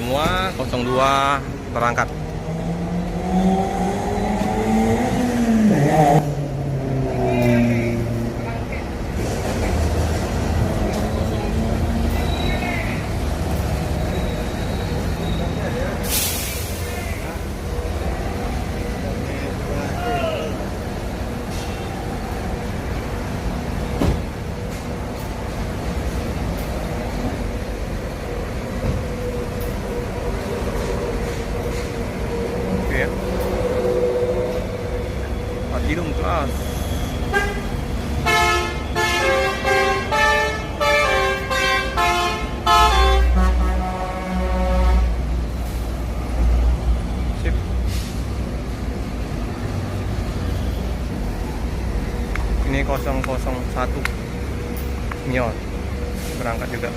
semua. 02 berangkat. Oke ya. Platinum kelas. Sip. Ini 001 Neon berangkat juga.